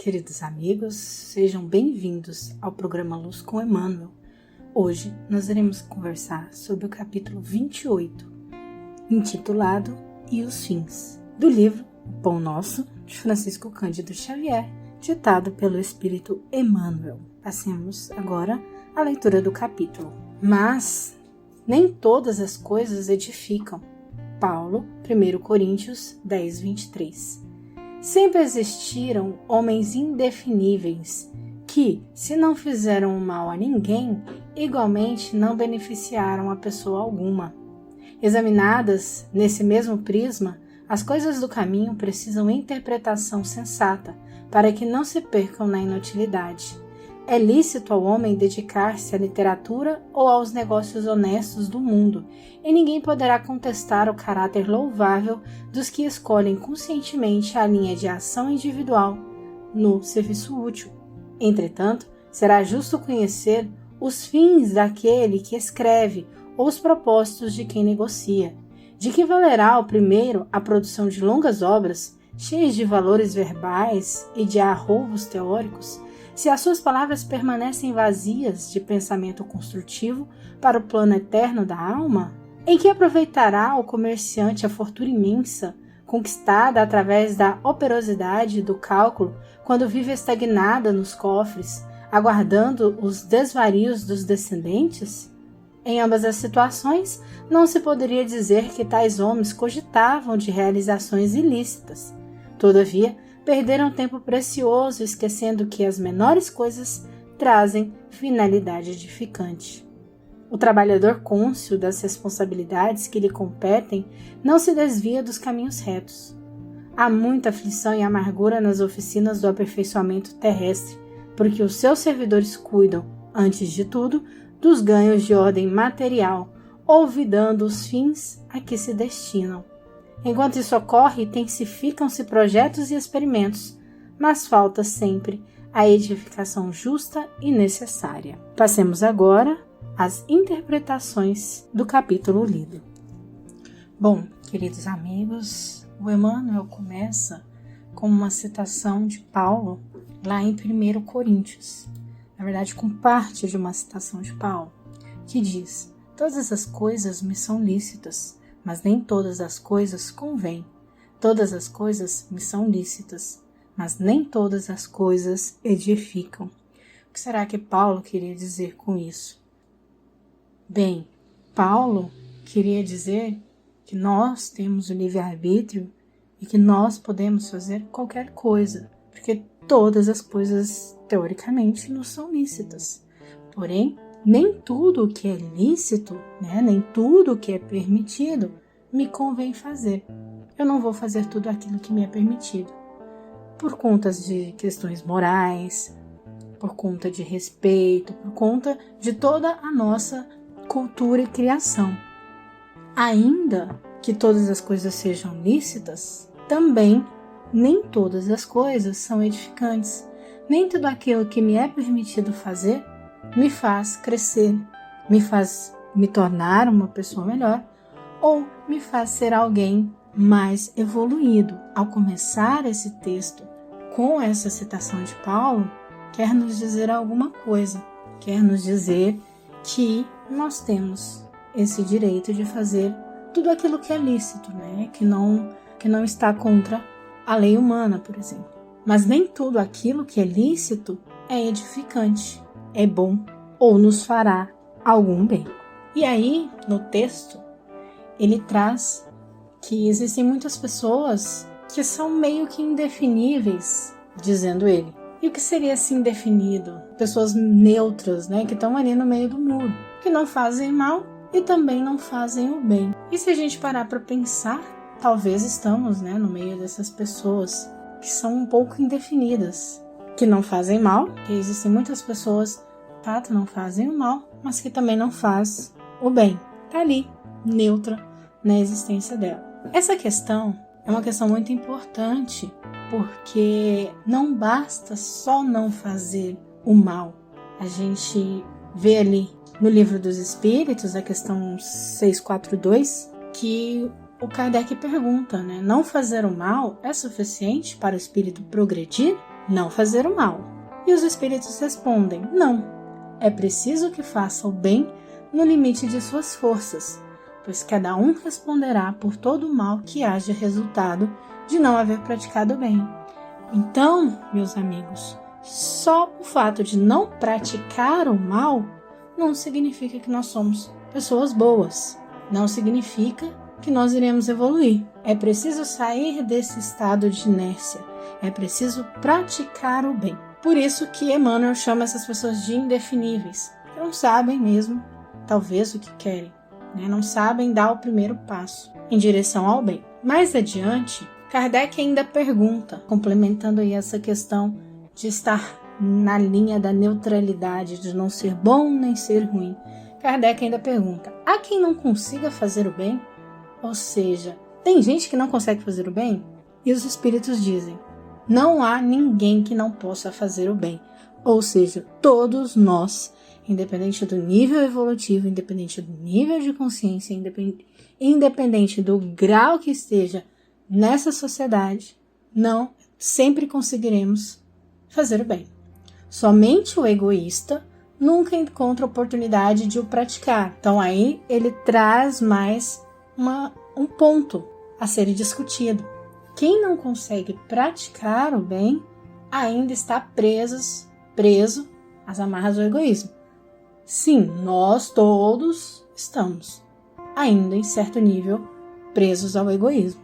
queridos amigos, sejam bem-vindos ao programa Luz com Emmanuel. Hoje nós iremos conversar sobre o capítulo 28, intitulado E os Fins, do livro O Pão Nosso, de Francisco Cândido Xavier, ditado pelo Espírito Emmanuel. Passemos agora à leitura do capítulo. Mas nem todas as coisas edificam. Paulo, 1 Coríntios 10, 23. Sempre existiram homens indefiníveis que, se não fizeram mal a ninguém, igualmente não beneficiaram a pessoa alguma. Examinadas nesse mesmo prisma, as coisas do caminho precisam interpretação sensata para que não se percam na inutilidade. É lícito ao homem dedicar-se à literatura ou aos negócios honestos do mundo, e ninguém poderá contestar o caráter louvável dos que escolhem conscientemente a linha de ação individual no serviço útil. Entretanto, será justo conhecer os fins daquele que escreve ou os propósitos de quem negocia. De que valerá ao primeiro a produção de longas obras, cheias de valores verbais e de arroubos teóricos, se as suas palavras permanecem vazias de pensamento construtivo para o plano eterno da alma? Em que aproveitará o comerciante a fortuna imensa, conquistada através da operosidade do cálculo, quando vive estagnada nos cofres, aguardando os desvarios dos descendentes? Em ambas as situações, não se poderia dizer que tais homens cogitavam de realizações ilícitas. Todavia, perderam tempo precioso esquecendo que as menores coisas trazem finalidade edificante. O trabalhador cônscio das responsabilidades que lhe competem não se desvia dos caminhos retos. Há muita aflição e amargura nas oficinas do aperfeiçoamento terrestre, porque os seus servidores cuidam, antes de tudo, dos ganhos de ordem material, olvidando os fins a que se destinam. Enquanto isso ocorre, intensificam-se projetos e experimentos, mas falta sempre a edificação justa e necessária. Passemos agora às interpretações do capítulo lido. Bom, queridos amigos, o Emmanuel começa com uma citação de Paulo lá em 1 Coríntios. Na verdade, com parte de uma citação de Paulo, que diz: todas as coisas me são lícitas, mas nem todas as coisas convêm. Todas as coisas me são lícitas, mas nem todas as coisas edificam. O que será que Paulo queria dizer com isso? Bem, Paulo queria dizer que nós temos o livre-arbítrio e que nós podemos fazer qualquer coisa, porque todas as coisas, teoricamente, nos são lícitas. Porém, nem tudo o que é lícito, nem tudo o que é permitido, me convém fazer. Eu não vou fazer tudo aquilo que me é permitido. Por conta de questões morais, por conta de respeito, por conta de toda a nossa cultura e criação. Ainda que todas as coisas sejam lícitas, também nem todas as coisas são edificantes. Nem tudo aquilo que me é permitido fazer me faz crescer, me faz me tornar uma pessoa melhor ou me faz ser alguém mais evoluído. Ao começar esse texto com essa citação de Paulo, quer nos dizer alguma coisa, quer nos dizer que nós temos esse direito de fazer tudo aquilo que é lícito, que não está contra a lei humana, por exemplo. Mas nem tudo aquilo que é lícito é edificante, é bom ou nos fará algum bem. E aí, no texto, ele traz que existem muitas pessoas que são meio que indefiníveis, dizendo ele. E o que seria assim indefinido? Pessoas neutras, que estão ali no meio do muro, que não fazem mal e também não fazem o bem. E se a gente parar para pensar, talvez estamos no meio dessas pessoas que são um pouco indefinidas, que não fazem mal, que existem muitas pessoas que, de fato, não fazem o mal, mas que também não faz o bem. Está ali, neutra na existência dela. Essa questão é uma questão muito importante, porque não basta só não fazer o mal. A gente vê ali no Livro dos Espíritos, a questão 642, que o Kardec pergunta, não fazer o mal é suficiente para o espírito progredir? não fazer o mal. E os espíritos respondem: não, é preciso que faça o bem no limite de suas forças, pois cada um responderá por todo o mal que haja resultado de não haver praticado o bem. Então, meus amigos, só o fato de não praticar o mal não significa que nós somos pessoas boas, não significa que nós iremos evoluir. É preciso sair desse estado de inércia, é preciso praticar o bem. Por isso que Emmanuel chama essas pessoas de indefiníveis, que não sabem mesmo, talvez, o que querem, né? Não sabem dar o primeiro passo em direção ao bem. Mais adiante, Kardec ainda pergunta, complementando aí essa questão de estar na linha da neutralidade, de não ser bom nem ser ruim. Kardec ainda pergunta: há quem não consiga fazer o bem? Ou seja, tem gente que não consegue fazer o bem? E os espíritos dizem: não há ninguém que não possa fazer o bem. Ou seja, todos nós, independente do nível evolutivo, independente do nível de consciência, independente do grau que esteja nessa sociedade, não sempre conseguiremos fazer o bem. Somente o egoísta nunca encontra oportunidade de o praticar. Então aí ele traz mais um ponto a ser discutido. Quem não consegue praticar o bem ainda está preso às amarras do egoísmo. Sim, nós todos estamos ainda em certo nível presos ao egoísmo.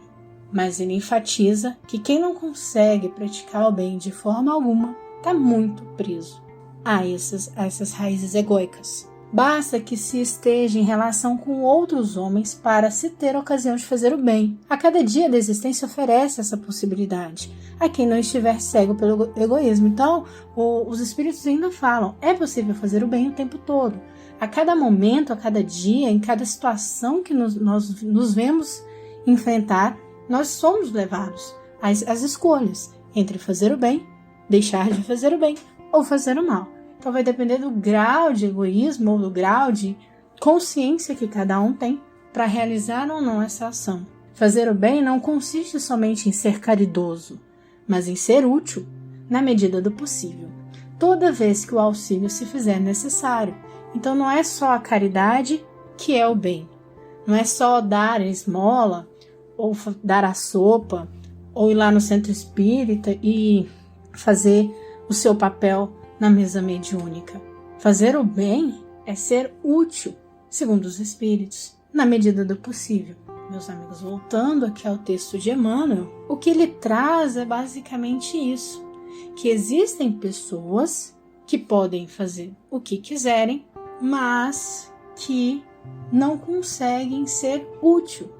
Mas ele enfatiza que quem não consegue praticar o bem de forma alguma está muito preso a essas raízes egóicas. Basta que se esteja em relação com outros homens para se ter ocasião de fazer o bem. A cada dia da existência oferece essa possibilidade a quem não estiver cego pelo egoísmo. Então, os espíritos ainda falam: é possível fazer o bem o tempo todo. A cada momento, a cada dia, em cada situação que nós nos vemos enfrentar, nós somos levados às escolhas entre fazer o bem, deixar de fazer o bem ou fazer o mal. Então vai depender do grau de egoísmo ou do grau de consciência que cada um tem para realizar ou não essa ação. Fazer o bem não consiste somente em ser caridoso, mas em ser útil na medida do possível, toda vez que o auxílio se fizer necessário. Então não é só a caridade que é o bem, não é só dar a esmola ou dar a sopa ou ir lá no centro espírita e fazer o seu papel na mesa mediúnica. Fazer o bem é ser útil, segundo os espíritos, na medida do possível. Meus amigos, voltando aqui ao texto de Emmanuel, o que ele traz é basicamente isso, que existem pessoas que podem fazer o que quiserem, mas que não conseguem ser útil.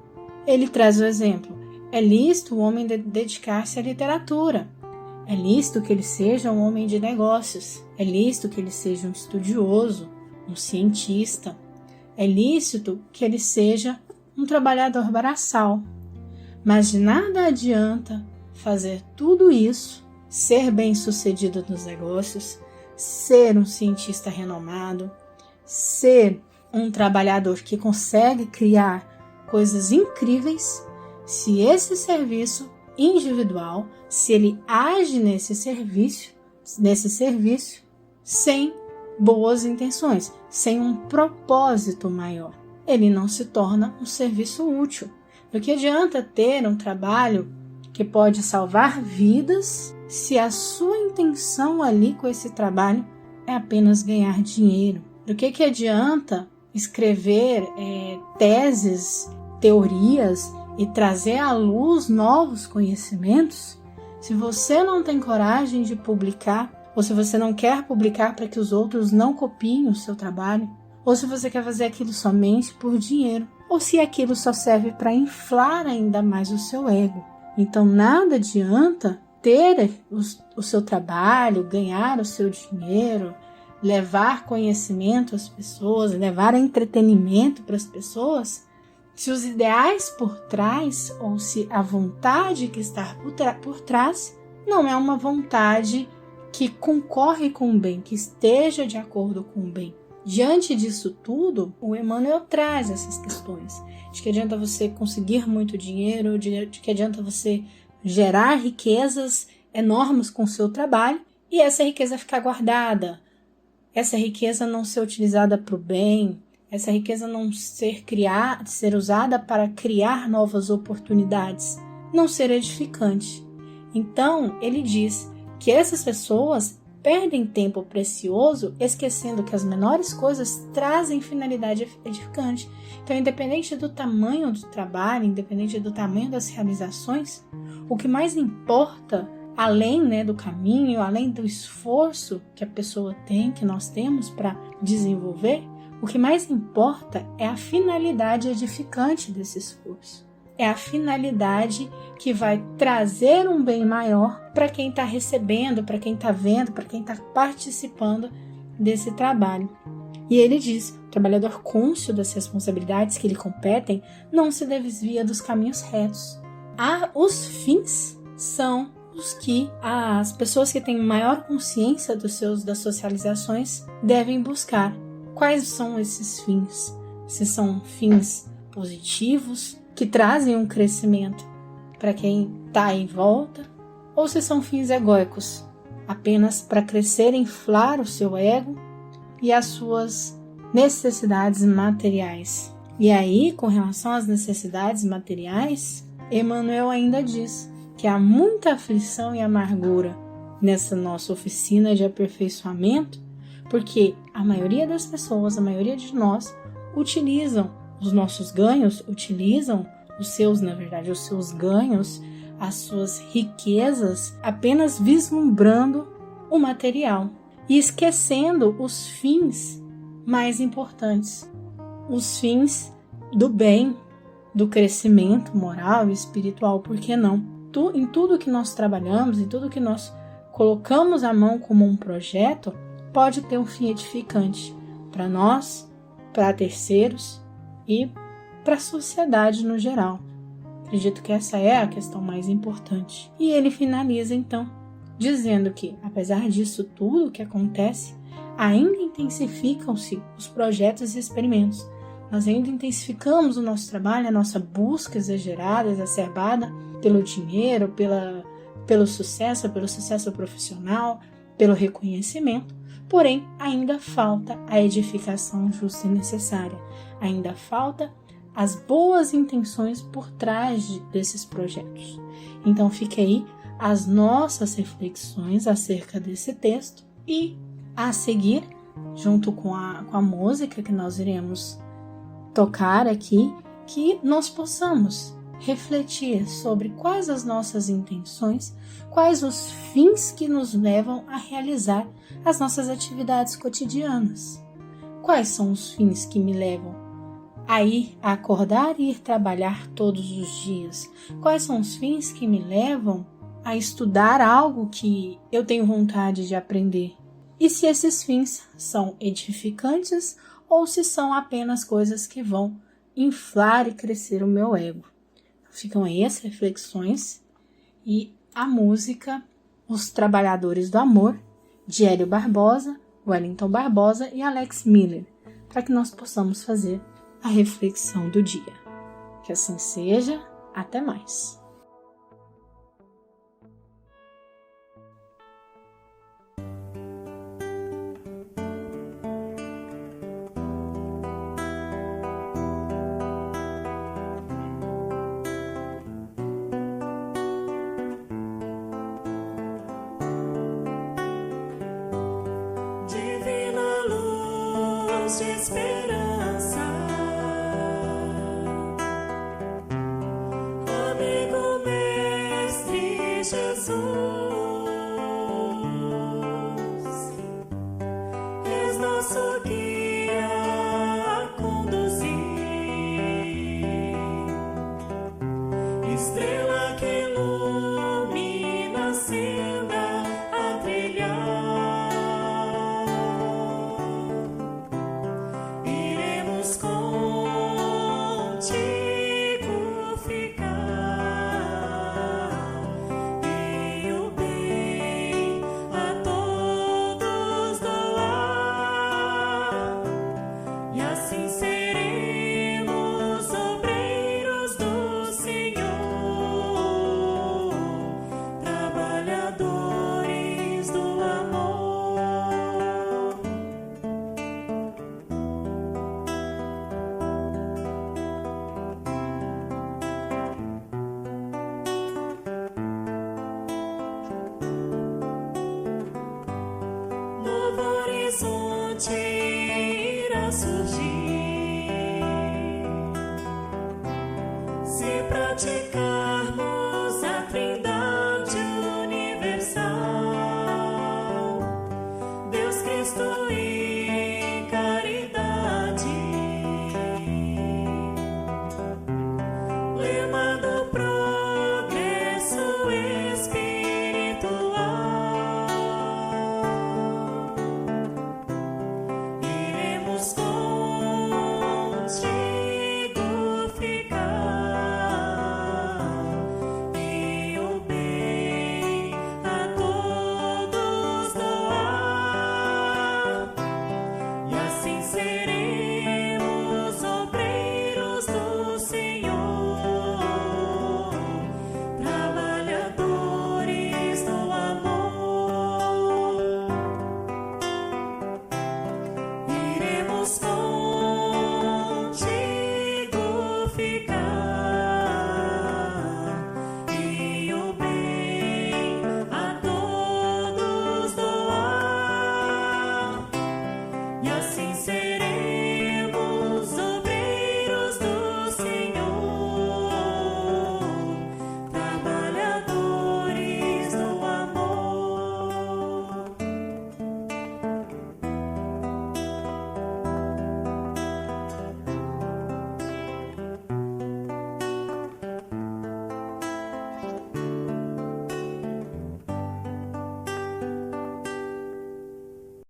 Ele traz o exemplo: é lícito o homem dedicar-se à literatura, é lícito que ele seja um homem de negócios, é lícito que ele seja um estudioso, um cientista, é lícito que ele seja um trabalhador braçal. Mas de nada adianta fazer tudo isso, ser bem-sucedido nos negócios, ser um cientista renomado, ser um trabalhador que consegue criar coisas incríveis, se esse serviço individual, se ele age nesse serviço sem boas intenções, sem um propósito maior, ele não se torna um serviço útil. Do que adianta ter um trabalho que pode salvar vidas se a sua intenção ali com esse trabalho é apenas ganhar dinheiro? Do que adianta escrever teses, teorias e trazer à luz novos conhecimentos se você não tem coragem de publicar, ou se você não quer publicar para que os outros não copiem o seu trabalho, ou se você quer fazer aquilo somente por dinheiro, ou se aquilo só serve para inflar ainda mais o seu ego. Então nada adianta ter o seu trabalho, ganhar o seu dinheiro, levar conhecimento às pessoas, levar entretenimento para as pessoas, se os ideais por trás, ou se a vontade que está por trás, não é uma vontade que concorre com o bem, que esteja de acordo com o bem. Diante disso tudo, o Emmanuel traz essas questões. De que adianta você conseguir muito dinheiro, de que adianta você gerar riquezas enormes com o seu trabalho e essa riqueza ficar guardada, essa riqueza não ser utilizada para o bem, essa riqueza não ser usada para criar novas oportunidades, não ser edificante. Então, ele diz que essas pessoas perdem tempo precioso esquecendo que as menores coisas trazem finalidade edificante. Então, independente do tamanho do trabalho, independente do tamanho das realizações, o que mais importa, além do caminho, além do esforço que a pessoa tem, que nós temos para desenvolver, o que mais importa é a finalidade edificante desse esforço. É a finalidade que vai trazer um bem maior para quem está recebendo, para quem está vendo, para quem está participando desse trabalho. E ele diz, o trabalhador cônscio das responsabilidades que lhe competem não se desvia dos caminhos retos. Os fins são os que as pessoas que têm maior consciência das suas realizações devem buscar. Quais são esses fins? Se são fins positivos, que trazem um crescimento para quem está em volta, ou se são fins egóicos, apenas para crescer e inflar o seu ego e as suas necessidades materiais. E aí, com relação às necessidades materiais, Emmanuel ainda diz que há muita aflição e amargura nessa nossa oficina de aperfeiçoamento, porque a maioria das pessoas, a maioria de nós, utilizam os nossos ganhos, utilizam os seus ganhos, as suas riquezas, apenas vislumbrando o material e esquecendo os fins mais importantes, os fins do bem, do crescimento moral e espiritual, por que não? Em tudo que nós trabalhamos, em tudo que nós colocamos a mão como um projeto, pode ter um fim edificante para nós, para terceiros e para a sociedade no geral. Acredito que essa é a questão mais importante. E ele finaliza então dizendo que, apesar disso tudo que acontece, ainda intensificam-se os projetos e experimentos. Nós ainda intensificamos o nosso trabalho, a nossa busca exagerada, exacerbada pelo dinheiro, pelo sucesso profissional, pelo reconhecimento. Porém, ainda falta a edificação justa e necessária. Ainda falta as boas intenções por trás desses projetos. Então, fique aí as nossas reflexões acerca desse texto e, a seguir, junto com a música que nós iremos tocar aqui, que nós possamos refletir sobre quais as nossas intenções, quais os fins que nos levam a realizar as nossas atividades cotidianas. Quais são os fins que me levam a ir a acordar e ir trabalhar todos os dias? Quais são os fins que me levam a estudar algo que eu tenho vontade de aprender? E se esses fins são edificantes ou se são apenas coisas que vão inflar e crescer o meu ego? Ficam aí as reflexões e a música Os Trabalhadores do Amor, de Hélio Barbosa, Wellington Barbosa e Alex Miller, para que nós possamos fazer a reflexão do dia. Que assim seja, até mais. De esperança, amigo mestre Jesus, és nosso guia a conduzir, estrela que ilumina a senda a trilhar. Contigo ficar e praticar.